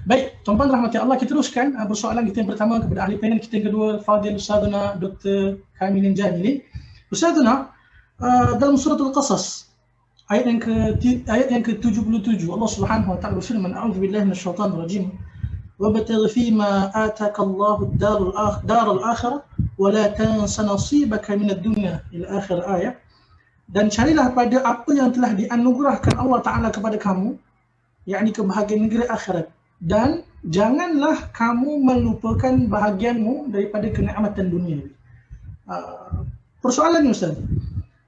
Baik, tuan-tuan rahmati Allah, kita teruskan persoalan kita yang pertama kepada ahli panel kita yang kedua, Fadil Ustazuna Dr. Kamilin Jamili. Ustazuna, dalam surah Al-Qasas ayat yang ke-77 Allah Subhanahu wa taala berfirman, a'udzubillahi minasyaitonir rajim. وَابْتَغِ فِيمَا آتَاكَ اللَّهُ الدَّارَ الْآخِرَةَ وَلَا تَنْسَ نَصِيبَكَ مِنَ الدُّنْيَا ila akhir ayat. Dan carilah pada apa yang telah dianugerahkan Allah Ta'ala kepada kamu, yakni kebahagiaan negeri akhirat, dan janganlah kamu melupakan bahagianmu daripada kenikmatan dunia. Persoalannya Ustaz,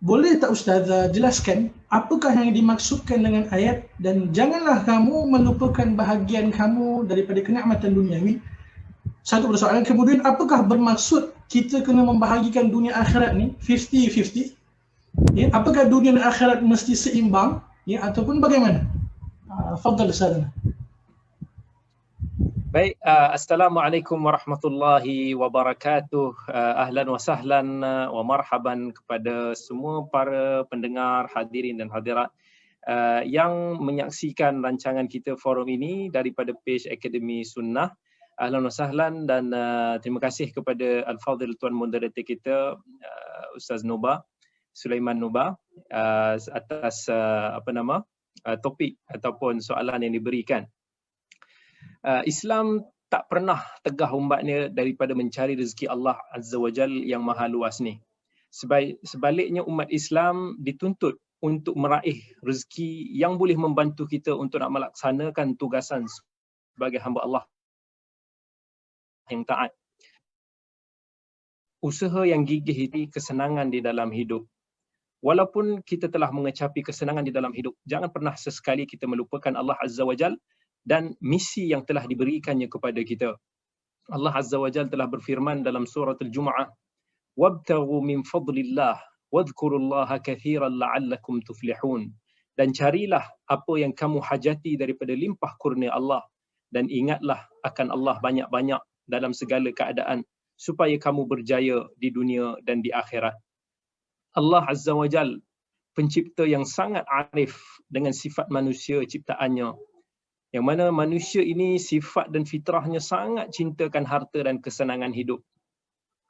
boleh tak Ustaz jelaskan apakah yang dimaksudkan dengan ayat dan janganlah kamu melupakan bahagian kamu daripada kenikmatan duniawi? Satu persoalan. Kemudian apakah bermaksud kita kena membahagikan dunia akhirat ni 50-50? Ya, apakah dunia dan akhirat mesti seimbang, ya, ataupun bagaimana? Fadhal Ustaz. Baik, Assalamualaikum warahmatullahi wabarakatuh. Ahlan wa sahlan wa marhaban kepada semua para pendengar, hadirin dan hadirat yang menyaksikan rancangan kita forum ini daripada page Akademi Sunnah. Ahlan wa sahlan dan terima kasih kepada Al-Fadhil Tuan Moderator kita, Ustaz Nuba, Sulaiman Nuba, atas topik ataupun soalan yang diberikan. Islam tak pernah tegah umatnya daripada mencari rezeki Allah Azza wa Jal yang maha luas ni. Sebaliknya umat Islam dituntut untuk meraih rezeki yang boleh membantu kita untuk nak melaksanakan tugasan sebagai hamba Allah yang taat. Usaha yang gigih itu kesenangan di dalam hidup. Walaupun kita telah mengecapi kesenangan di dalam hidup, jangan pernah sesekali kita melupakan Allah Azza wa Jal dan misi yang telah diberikannya kepada kita. Allah Azza wa Jalla telah berfirman dalam surah Al-Jumu'ah, "Wabtaghu min fadlillah wadhkurullaha katsiran la'allakum tuflihun." Dan carilah apa yang kamu hajati daripada limpah kurnia Allah dan ingatlah akan Allah banyak-banyak dalam segala keadaan supaya kamu berjaya di dunia dan di akhirat. Allah Azza wa Jalla pencipta yang sangat arif dengan sifat manusia ciptaannya, yang mana manusia ini sifat dan fitrahnya sangat cintakan harta dan kesenangan hidup.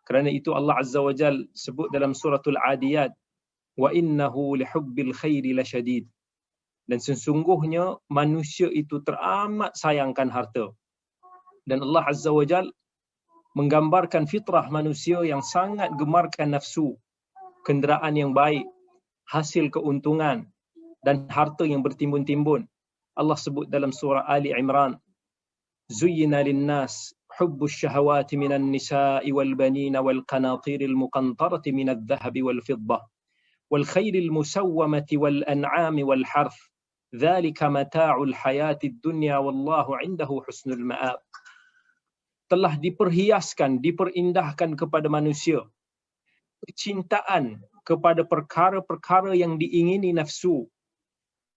Kerana itu Allah Azza wa Jal sebut dalam suratul Adiyat, wa innahu lihubbil khairi lasyadid. Dan sesungguhnya manusia itu teramat sayangkan harta. Dan Allah Azza wa Jal menggambarkan fitrah manusia yang sangat gemarkan nafsu, kenderaan yang baik, hasil keuntungan dan harta yang bertimbun-timbun. Allah sebut dalam surah Ali Imran, "Zuyyina lin-nas hubbus syahawati minan nisa'i wal banina wal qanatiril muqantarati minadh dhahabi wal fiddah wal khayril musawwamati wal an'ami wal harth. Dzalika mata'ul hayatid dunya wallahu 'indahu husnul ma'ab." Telah diperhiaskan, diperindahkan kepada manusia kecintaan kepada perkara-perkara yang diingini nafsu,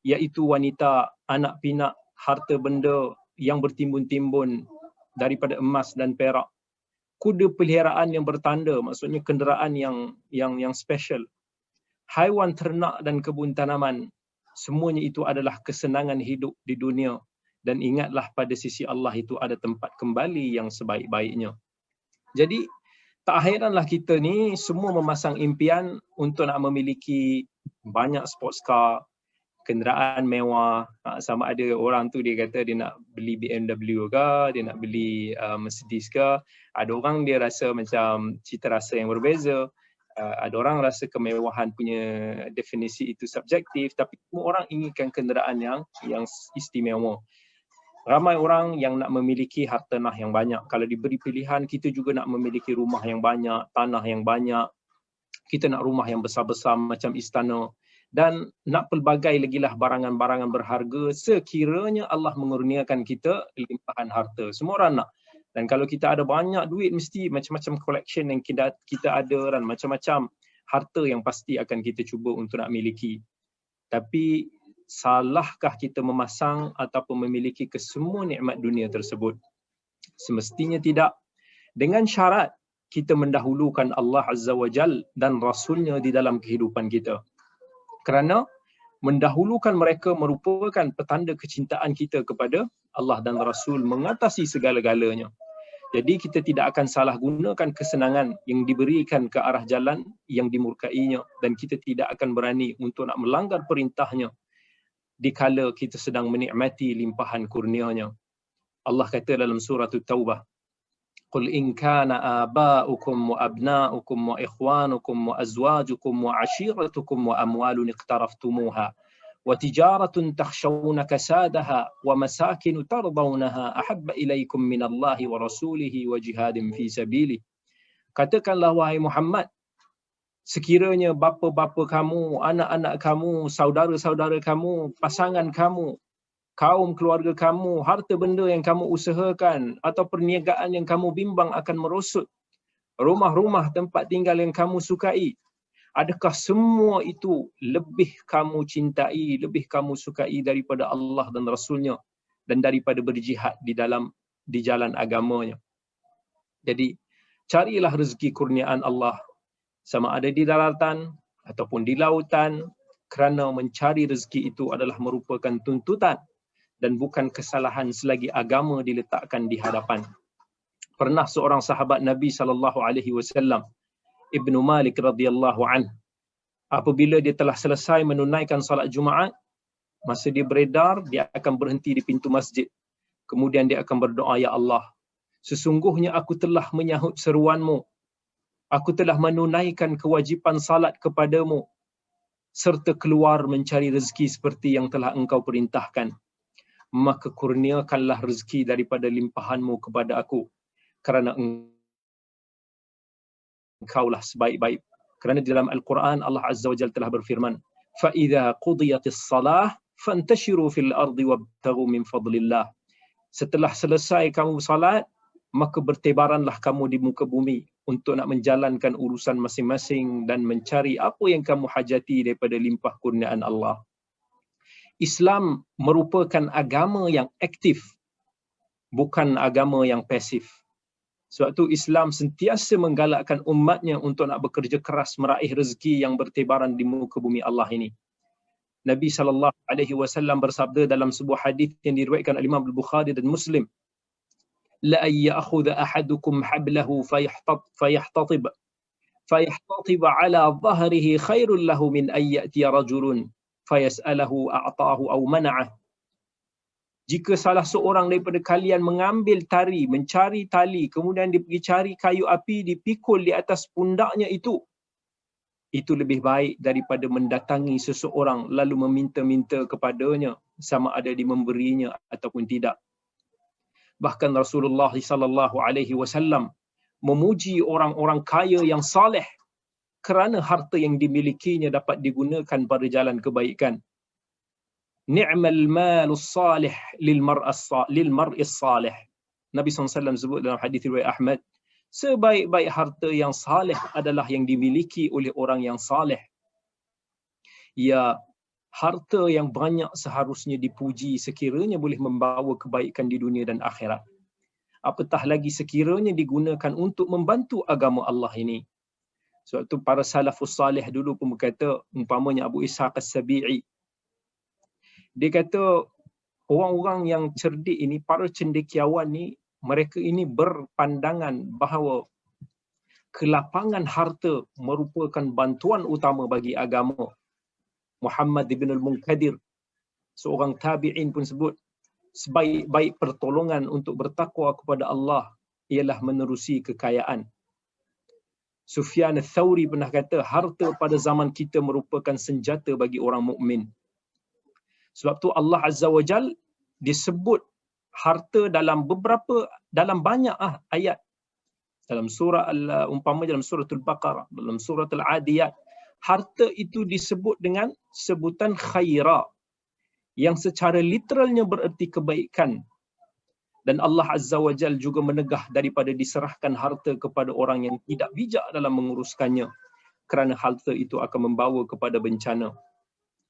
iaitu wanita, anak pinak, harta benda yang bertimbun-timbun daripada emas dan perak, kuda peliharaan yang bertanda, maksudnya kenderaan yang special, haiwan ternak dan kebun tanaman, semuanya itu adalah kesenangan hidup di dunia. Dan ingatlah pada sisi Allah itu ada tempat kembali yang sebaik-baiknya. Jadi tak hairanlah kita ni semua memasang impian untuk nak memiliki banyak sports car, kenderaan mewah. Sama ada orang tu dia kata dia nak beli BMW ke, dia nak beli Mercedes ke. Ada orang dia rasa macam cita rasa yang berbeza. Ada orang rasa kemewahan punya definisi itu subjektif, tapi semua orang inginkan kenderaan yang istimewa. Ramai orang yang nak memiliki hartanah yang banyak. Kalau diberi pilihan, kita juga nak memiliki rumah yang banyak, tanah yang banyak. Kita nak rumah yang besar-besar macam istana. Dan nak pelbagai lagi lah barangan-barangan berharga sekiranya Allah mengurniakan kita limpahan harta. Semua orang nak. Dan kalau kita ada banyak duit, mesti macam-macam collection yang kita ada dan macam-macam harta yang pasti akan kita cuba untuk nak miliki. Tapi salahkah kita memasang ataupun memiliki kesemua nikmat dunia tersebut? Semestinya tidak. Dengan syarat kita mendahulukan Allah Azza wa Jal dan Rasulnya di dalam kehidupan kita. Kerana Mendahulukan mereka merupakan petanda kecintaan kita kepada Allah dan Rasul mengatasi segala-galanya. Jadi kita tidak akan salah gunakan kesenangan yang diberikan ke arah jalan yang dimurkainya, dan kita tidak akan berani untuk nak melanggar perintahnya dikala kita sedang menikmati limpahan kurnianya. Allah kata dalam surah At-Taubah, "Qul in kana aba'ukum wa abna'ukum wa ikhwanukum wa azwajukum wa 'ashiratukum wa amwalun iqtaraftumuha وتجارة تخشون كسادها ومساكن ترضونها أحب إليكم من الله ورسوله وجهاد في سبيله." Katakanlah wahai Muhammad, sekiranya bapa-bapa kamu, anak-anak kamu, saudara-saudara kamu, pasangan kamu, kaum keluarga kamu, harta benda yang kamu usahakan atau perniagaan yang kamu bimbang akan merosot, rumah-rumah tempat tinggal yang kamu sukai, adakah semua itu lebih kamu cintai, lebih kamu sukai daripada Allah dan Rasulnya dan daripada berjihad di jalan agamanya? Jadi, carilah rezeki kurniaan Allah, sama ada di daratan ataupun di lautan, kerana mencari rezeki itu adalah merupakan tuntutan dan bukan kesalahan selagi agama diletakkan di hadapan. Pernah seorang sahabat Nabi SAW, Ibnu Malik radhiyallahu anhu, apabila dia telah selesai menunaikan salat Jumaat, masa dia beredar, dia akan berhenti di pintu masjid. Kemudian dia akan berdoa, "Ya Allah, sesungguhnya aku telah menyahut seruanmu. Aku telah menunaikan kewajipan salat kepadamu, serta keluar mencari rezeki seperti yang telah engkau perintahkan. Maka kurniakanlah rezeki daripada limpahanmu kepada aku, kerana engkaulah sebaik-baik." Kerana di dalam Al-Quran Allah Azza wa Jalla telah berfirman, "Fa-idza qudiyatis salah fantashiru fil ardi wabtaghu min fadlillah." Setelah selesai kamu salat, maka bertebaranlah kamu di muka bumi untuk nak menjalankan urusan masing-masing dan mencari apa yang kamu hajati daripada limpah kurniaan Allah. Islam merupakan agama yang aktif, bukan agama yang pasif. Sebab itu Islam sentiasa menggalakkan umatnya untuk nak bekerja keras meraih rezeki yang bertebaran di muka bumi Allah ini. Nabi SAW bersabda dalam sebuah hadis yang diriwayatkan oleh Imam Al-Bukhari dan Muslim, "La ay ya'khudha ahadukum hablahu fayahtatib ala dhahrihi khairul lahu min ay ya'tiya rajulun fayas'alahu a'tahu aw mana'ah." Jika salah seorang daripada kalian mengambil tali, mencari tali, kemudian dia pergi cari kayu api, dipikul di atas pundaknya itu lebih baik daripada mendatangi seseorang lalu meminta-minta kepadanya, sama ada dia memberinya ataupun tidak. Bahkan Rasulullah SAW memuji orang-orang kaya yang saleh kerana harta yang dimilikinya dapat digunakan pada jalan kebaikan. Ni'mal malus salih lil mar'is salih. Nabi SAW sebut dalam hadis riwayat Ahmad, sebaik-baik harta yang saleh adalah yang dimiliki oleh orang yang saleh. Ya, harta yang banyak seharusnya dipuji sekiranya boleh membawa kebaikan di dunia dan akhirat. Apatah lagi sekiranya digunakan untuk membantu agama Allah ini. Sebab itu para salafus salih dulu pun berkata, umpamanya Abu Ishaq As-Sabi'i, dia kata orang-orang yang cerdik ini, para cendekiawan ni, mereka ini berpandangan bahawa kelapangan harta merupakan bantuan utama bagi agama. Muhammad ibn al-Munkadir, seorang tabi'in pun sebut, sebaik-baik pertolongan untuk bertakwa kepada Allah ialah menerusi kekayaan. Sufyan al-Thawri pernah kata, harta pada zaman kita merupakan senjata bagi orang mukmin. Sebab tu Allah Azza wa Jal disebut harta dalam banyak ayat. Dalam surah umpamanya dalam surah Al-Baqarah, dalam surah Al-Adiyat, harta itu disebut dengan sebutan khaira, yang secara literalnya bererti kebaikan. Dan Allah Azza wa Jal juga menegah daripada diserahkan harta kepada orang yang tidak bijak dalam menguruskannya, kerana harta itu akan membawa kepada bencana.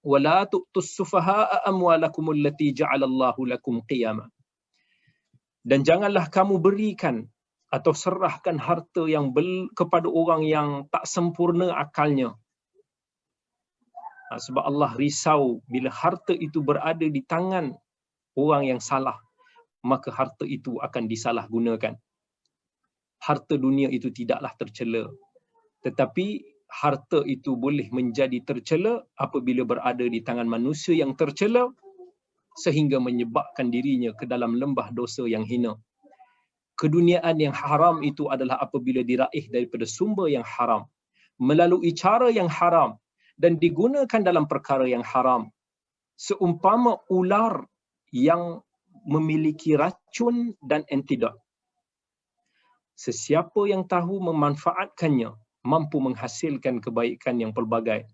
وَلَا تُؤْتُوا السُّفَهَاءَ أَمْوَالَكُمُ الَّتِي جَعَلَ اللَّهُ لَكُمْ قِيَامًا. Dan janganlah kamu berikan atau serahkan harta yang kepada orang yang tak sempurna akalnya. Sebab Allah risau bila harta itu berada di tangan orang yang salah, maka harta itu akan disalahgunakan. Harta dunia itu tidaklah tercela, tetapi harta itu boleh menjadi tercela apabila berada di tangan manusia yang tercela sehingga menyebabkan dirinya ke dalam lembah dosa yang hina. Keduniaan yang haram itu adalah apabila diraih daripada sumber yang haram, melalui cara yang haram dan digunakan dalam perkara yang haram. Seumpama ular yang memiliki racun dan antidot. Sesiapa yang tahu memanfaatkannya mampu menghasilkan kebaikan yang pelbagai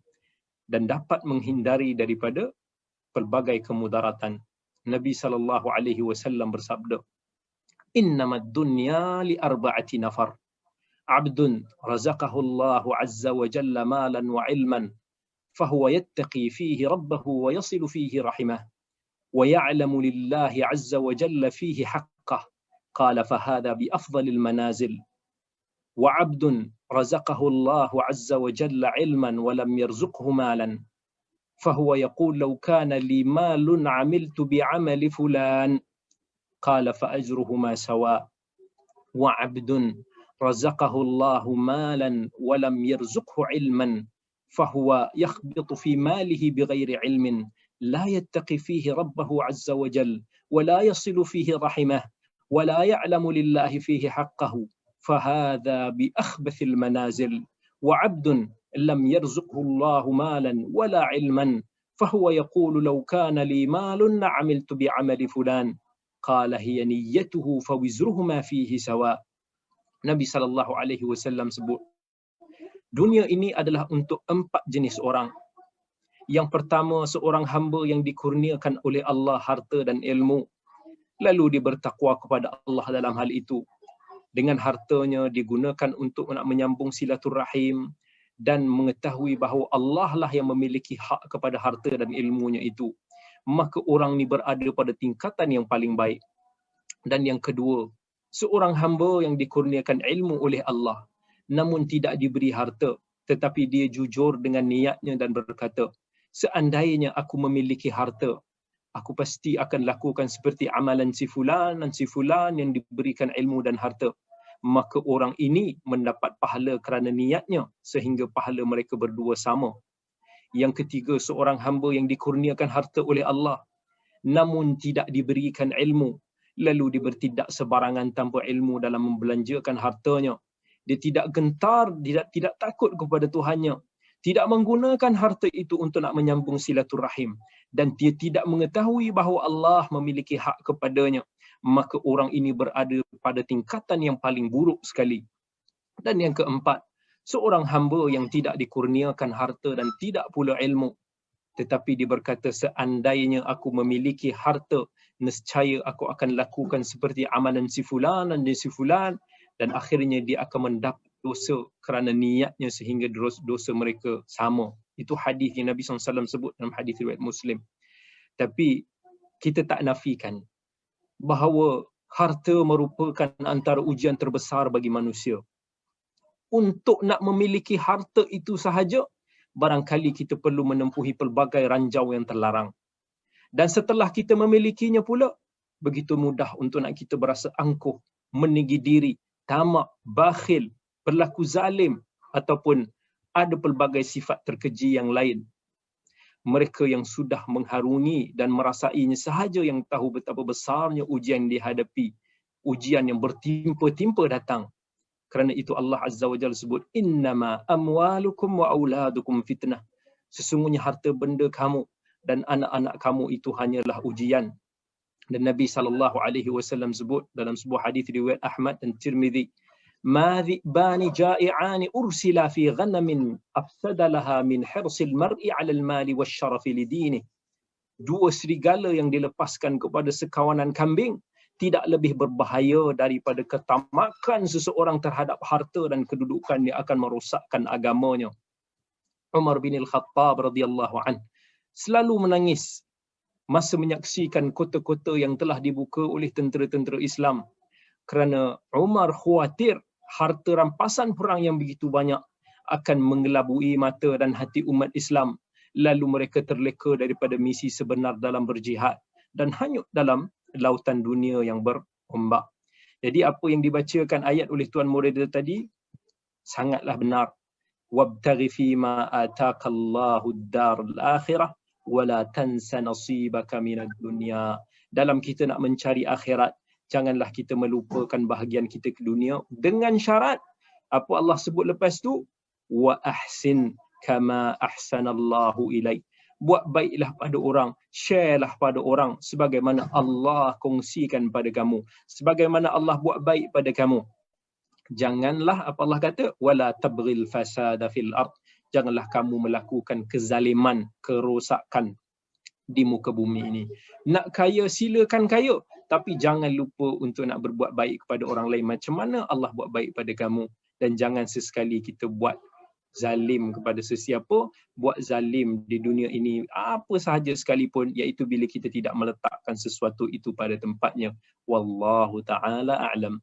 dan dapat menghindari daripada pelbagai kemudaratan. Nabi SAW bersabda, "Innamad dunya li arba'ati nafar. Abdun razaqahu Allah azza wa jalla malan wa ilman, fahuwa yattaqi fihi rabbahu wa yasilu fihi rahimah, wa ya'lamu lillahi azza wa jalla fihi haqqah. Qala fahadha bi afdalil manazil. Wa 'abdun razaqahu Allah azza wa jalla ilman wa lam yarzuqhu malan, fahuwa yaqul law kana li malun 'amiltu bi 'amali fulan. Qala fa ajruhuma sawa. Wa 'abdun razaqahu Allah malan wa lam yarzuqhu ilman, fahuwa yakhbitu fi malihi bighairi ilmin, la yattaqi fihi rabbahu azza wa jalla wa la yasilu fihi rahimah, wa la ya'lamu lillahi fihi haqqahu. فهذا بأخبث المنازل. وعبد لم يرزقه الله مالا ولا علما، فهو يقول لو كان لي مال عملت بعمل فلان. قال هي نيته فوزرهما فيه سواء." Nabi SAW sebut, dunia ini adalah untuk 4 jenis orang. Yang pertama, seorang hamba yang dikurniakan oleh Allah harta dan ilmu, lalu dia bertakwa kepada Allah dalam hal itu. Dengan hartanya digunakan untuk nak menyambung silaturahim dan mengetahui bahawa Allah lah yang memiliki hak kepada harta dan ilmunya itu. Maka orang ni berada pada tingkatan yang paling baik. Dan yang kedua, seorang hamba yang dikurniakan ilmu oleh Allah namun tidak diberi harta, tetapi dia jujur dengan niatnya dan berkata, seandainya aku memiliki harta, aku pasti akan lakukan seperti amalan si fulan yang diberikan ilmu dan harta. Maka orang ini mendapat pahala kerana niatnya sehingga pahala mereka berdua sama. Yang ketiga, seorang hamba yang dikurniakan harta oleh Allah namun tidak diberikan ilmu, lalu dia bertindak sebarangan tanpa ilmu dalam membelanjakan hartanya. Dia tidak gentar, tidak takut kepada Tuhannya, tidak menggunakan harta itu untuk nak menyambung silaturahim, dan dia tidak mengetahui bahawa Allah memiliki hak kepadanya. Maka orang ini berada pada tingkatan yang paling buruk sekali. Dan yang keempat, seorang hamba yang tidak dikurniakan harta dan tidak pula ilmu, tetapi dia berkata, seandainya aku memiliki harta, nescaya aku akan lakukan seperti amalan si fulan dan si fulan, dan akhirnya dia akan mendapat dosa kerana niatnya sehingga dosa mereka sama. Itu hadis yang Nabi SAW sebut dalam hadis riwayat Muslim. Tapi kita tak nafikan bahawa harta merupakan antara ujian terbesar bagi manusia. Untuk nak memiliki harta itu sahaja, barangkali kita perlu menempuhi pelbagai ranjau yang terlarang. Dan setelah kita memilikinya pula, begitu mudah untuk nak kita berasa angkuh, meninggi diri, tamak, bakhil, berlaku zalim, ataupun ada pelbagai sifat terkeji yang lain. Mereka yang sudah mengharungi dan merasainya sahaja yang tahu betapa besarnya ujian yang dihadapi, ujian yang bertimpa-timpa datang. Kerana itu Allah Azza wa Jalla sebut, innama amwalukum wa auladukum fitnah. Sesungguhnya harta benda kamu dan anak-anak kamu itu hanyalah ujian. Dan Nabi SAW sebut dalam sebuah hadis riwayat Ahmad dan Tirmizi, ma dhi'bani ja'i'ani ursila fi ghanamin afsada laha min hirsil mar'i 'ala al-mali wasyarafi lidini. 2 serigala yang dilepaskan kepada sekawanan kambing tidak lebih berbahaya daripada ketamakan seseorang terhadap harta dan kedudukan yang akan merosakkan agamanya. Umar bin Al-Khattab radhiyallahu an selalu menangis masa menyaksikan kota-kota yang telah dibuka oleh tentera-tentera Islam, kerana Umar khawatir harta rampasan perang yang begitu banyak akan mengelabui mata dan hati umat Islam, lalu mereka terleka daripada misi sebenar dalam berjihad dan hanyut dalam lautan dunia yang berombak. Jadi apa yang dibacakan ayat oleh Tuan Murida tadi sangatlah benar. Wabtaghi fima ataakallahu ad-darul akhirah wala tansa nasibaka minad dunya. Dalam kita nak mencari akhirat, janganlah kita melupakan bahagian kita ke dunia dengan syarat apa Allah sebut lepas tu, wa ahsin kama ahsanallahu ilaik. Buat baiklah pada orang, sharelah pada orang sebagaimana Allah kongsikan pada kamu, sebagaimana Allah buat baik pada kamu. Janganlah apa Allah kata, wala tabghil fasada fil ard. Janganlah kamu melakukan kezaliman, kerosakan di muka bumi ini. Nak kaya silakan kaya, tapi jangan lupa untuk nak berbuat baik kepada orang lain macam mana Allah buat baik pada kamu. Dan jangan sesekali kita buat zalim kepada sesiapa, buat zalim di dunia ini apa sahaja sekalipun, iaitu bila kita tidak meletakkan sesuatu itu pada tempatnya. Wallahu ta'ala a'lam.